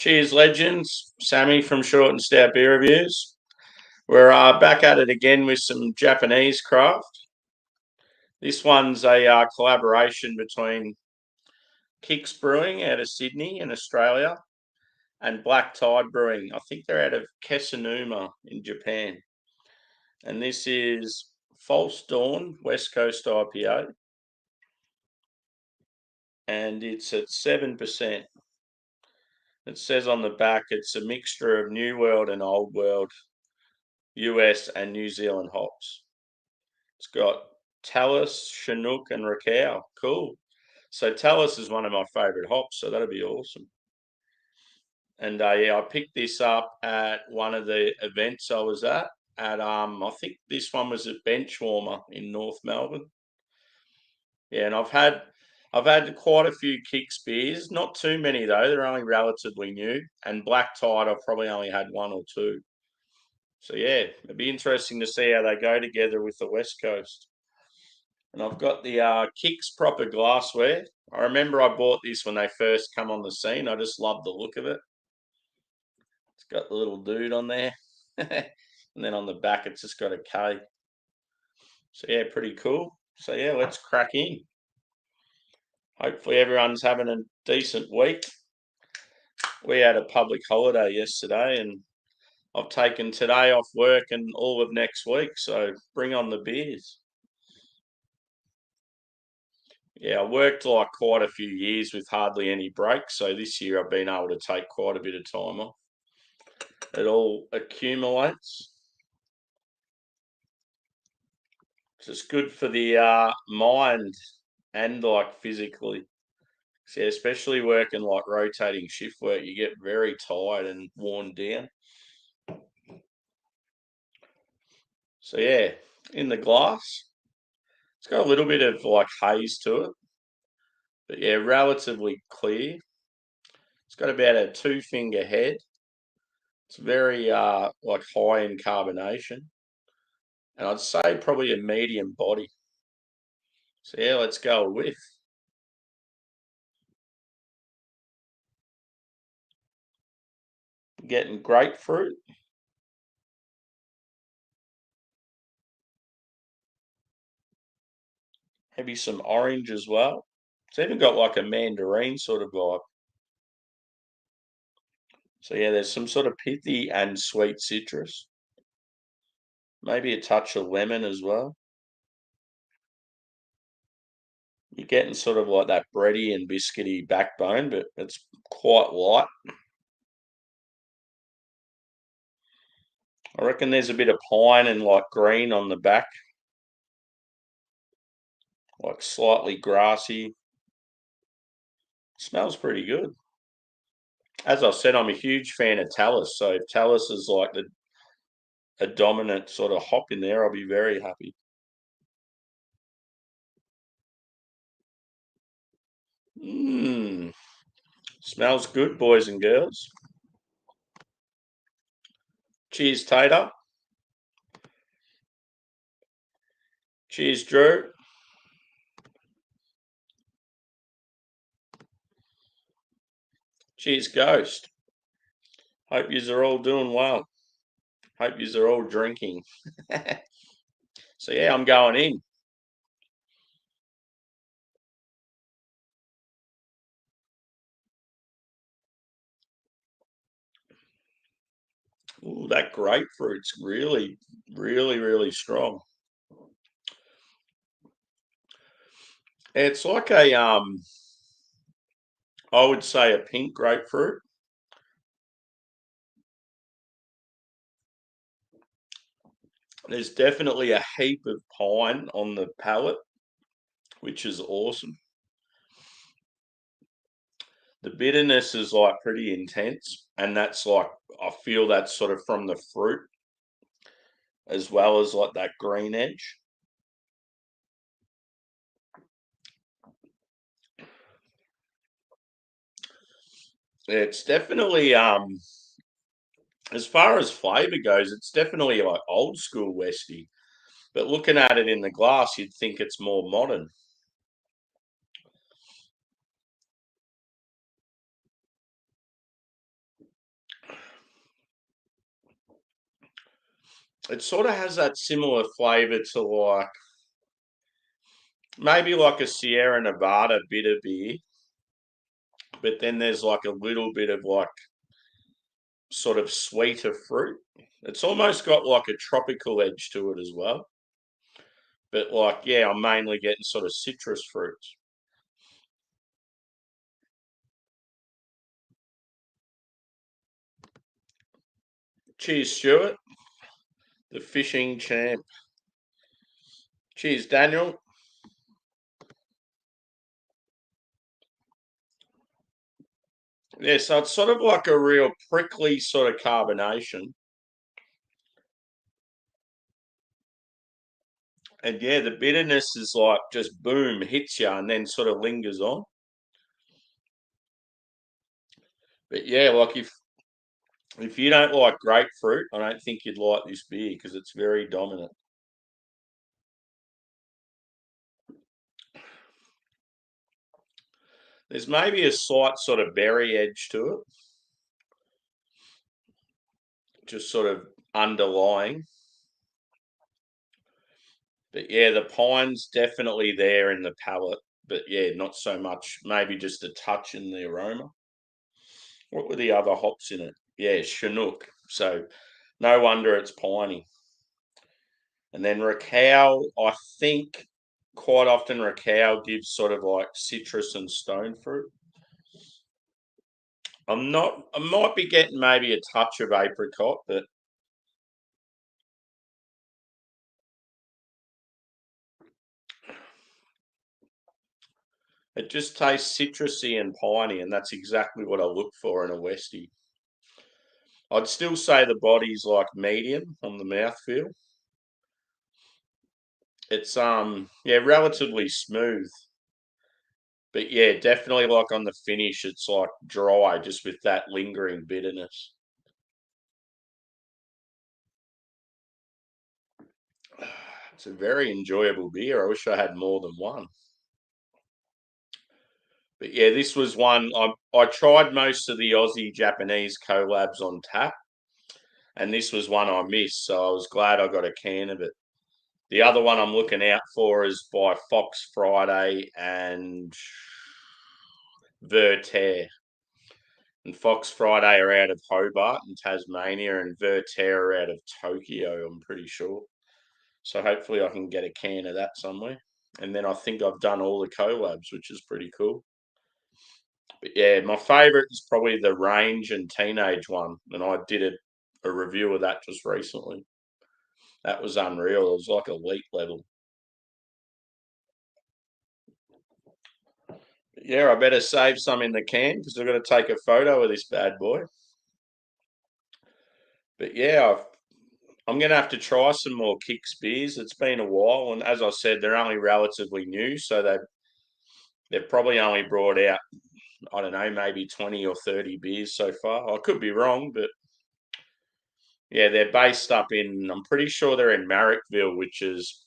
Cheers, legends. Sammy from Short and Stout Beer Reviews. We're back at it again with some Japanese craft. This one's a collaboration between Kicks Brewing out of Sydney in Australia and Black Tide Brewing. I think they're out of Kesunuma in Japan. And this is False Dawn West Coast IPA. And it's at 7%. It says on the back it's a mixture of New World and Old World US and New Zealand hops. It's got Talus, Chinook, and Rakau. Cool. So Talus is one of my favourite hops, so that'll be awesome. And yeah, I picked this up at one of the events I was at I think this one was at Benchwarmer in North Melbourne. Yeah, and I've had quite a few Kicks beers, not too many though. They're only relatively new. And Black Tide, I've probably only had one or two. So yeah, it'd be interesting to see how they go together with the West Coast. And I've got the Kicks proper glassware. I remember I bought this when they first come on the scene. I just love the look of it. It's got the little dude on there. And then on the back, it's just got a K. So yeah, pretty cool. So yeah, let's crack in. Hopefully everyone's having a decent week. We had a public holiday yesterday and I've taken today off work and all of next week. So bring on the beers. Yeah, I worked like quite a few years with hardly any breaks. So this year I've been able to take quite a bit of time off. It all accumulates. So it's good for the mind and like physically. So yeah, especially working like rotating shift work, you get very tired and worn down. So yeah, in the glass, it's got a little bit of like haze to it. But yeah, relatively clear. It's got about a 2-finger head. It's very like high in carbonation. And I'd say probably a medium body. So yeah, let's go with. Getting grapefruit. Maybe some orange as well. It's even got like a mandarin sort of vibe. So yeah, there's some sort of pithy and sweet citrus. Maybe a touch of lemon as well. You're getting sort of like that bready and biscuity backbone, but it's quite light. I reckon there's a bit of pine and like green on the back. Like slightly grassy. Smells pretty good. As I said, I'm a huge fan of Talus, so if Talus is like a dominant sort of hop in there, I'll be very happy. Mmm. Smells good, boys and girls. Cheers, Tater. Cheers, Drew. Cheers, Ghost. Hope yous are all doing well. Hope yous are all drinking. So yeah, I'm going in. Ooh, that grapefruit's really, really, really strong. It's like I would say a pink grapefruit. There's definitely a heap of pine on the palate, which is awesome. The bitterness is like pretty intense, and that's like I feel that's sort of from the fruit as well as like that green edge. It's definitely as far as flavour goes, it's definitely like old school Westy. But looking at it in the glass, you'd think it's more modern. It sort of has that similar flavour to like maybe like a Sierra Nevada bitter beer, but then there's like a little bit of like sort of sweeter fruit. It's almost got like a tropical edge to it as well. But like, yeah, I'm mainly getting sort of citrus fruits. Cheers, Stuart, the fishing champ. Cheers, Daniel. Yeah, so it's sort of like a real prickly sort of carbonation. And yeah, the bitterness is like just boom, hits you and then sort of lingers on. But yeah, like if you don't like grapefruit, I don't think you'd like this beer because it's very dominant. There's maybe a slight sort of berry edge to it, just sort of underlying. But yeah, the pine's definitely there in the palate. But yeah, not so much. Maybe just a touch in the aroma. What were the other hops in it? Yeah, Chinook. So no wonder it's piney. And then Ricau, I think quite often Ricau gives sort of like citrus and stone fruit. I'm not. I might be getting maybe a touch of apricot, but it just tastes citrusy and piney, and that's exactly what I look for in a Westie. I'd still say the body's like medium on the mouthfeel. It's yeah, relatively smooth. But yeah, definitely like on the finish, it's like dry, just with that lingering bitterness. It's a very enjoyable beer. I wish I had more than one. But yeah, this was one I tried most of the Aussie Japanese collabs on tap, and this was one I missed. So I was glad I got a can of it. The other one I'm looking out for is by Fox Friday and Verter. And Fox Friday are out of Hobart in Tasmania, and Verter are out of Tokyo, I'm pretty sure. So hopefully I can get a can of that somewhere. And then I think I've done all the collabs, which is pretty cool. But yeah, my favourite is probably the Range and Teenage one. And I did a review of that just recently. That was unreal. It was like elite level. Yeah, I better save some in the can because I've got to take a photo of this bad boy. But yeah, I'm going to have to try some more Kicks beers. It's been a while, and as I said, they're only relatively new, so they've probably only brought out, I don't know, maybe 20 or 30 beers so far. I could be wrong, but yeah, they're based up in. I'm pretty sure they're in Marrickville, which is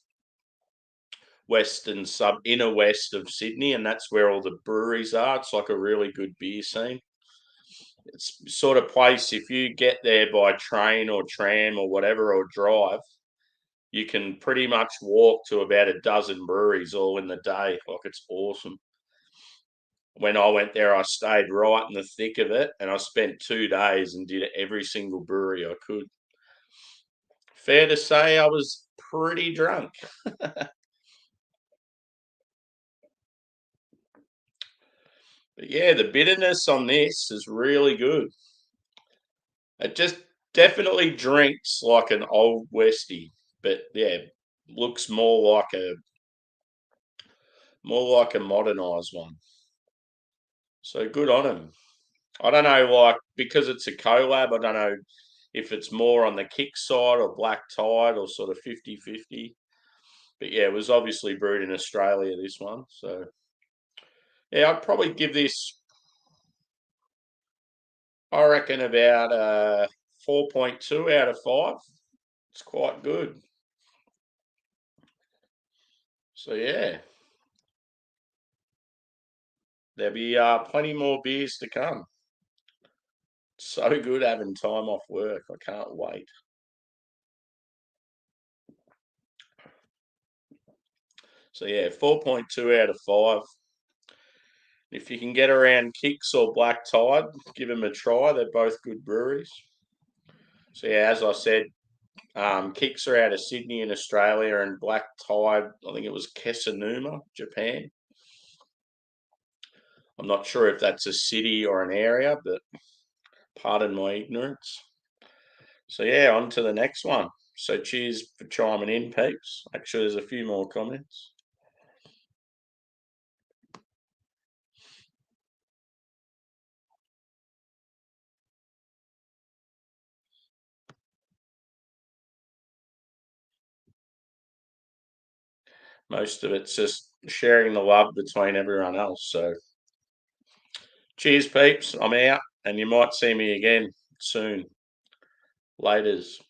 western sub inner west of Sydney, and that's where all the breweries are. It's like a really good beer scene. It's sort of place if you get there by train or tram or whatever or drive, you can pretty much walk to about a dozen breweries all in the day. Like it's awesome. When I went there, I stayed right in the thick of it, and I spent 2 days and did every single brewery I could. Fair to say, I was pretty drunk. But yeah, the bitterness on this is really good. It just definitely drinks like an old Westie, but yeah, looks more like a modernized one. So good on him. I don't know, like because it's a collab, I don't know if it's more on the kick side or black tide or sort of 50-50. But yeah, it was obviously brewed in Australia, this one. So yeah, I'd probably give this, I reckon, about 4.2 out of 5. It's quite good. So yeah, there'll be plenty more beers to come. So good having time off work. I can't wait. So yeah, 4.2 out of 5. If you can get around Kicks or Black Tide, give them a try. They're both good breweries. So yeah, as I said, Kicks are out of Sydney in Australia, and Black Tide, I think it was Kesanuma, Japan. I'm not sure if that's a city or an area, but pardon my ignorance. So yeah, on to the next one. So cheers for chiming in, peeps. Actually, there's a few more comments. Most of it's just sharing the love between everyone else. So cheers, peeps. I'm out, and you might see me again soon. Laters.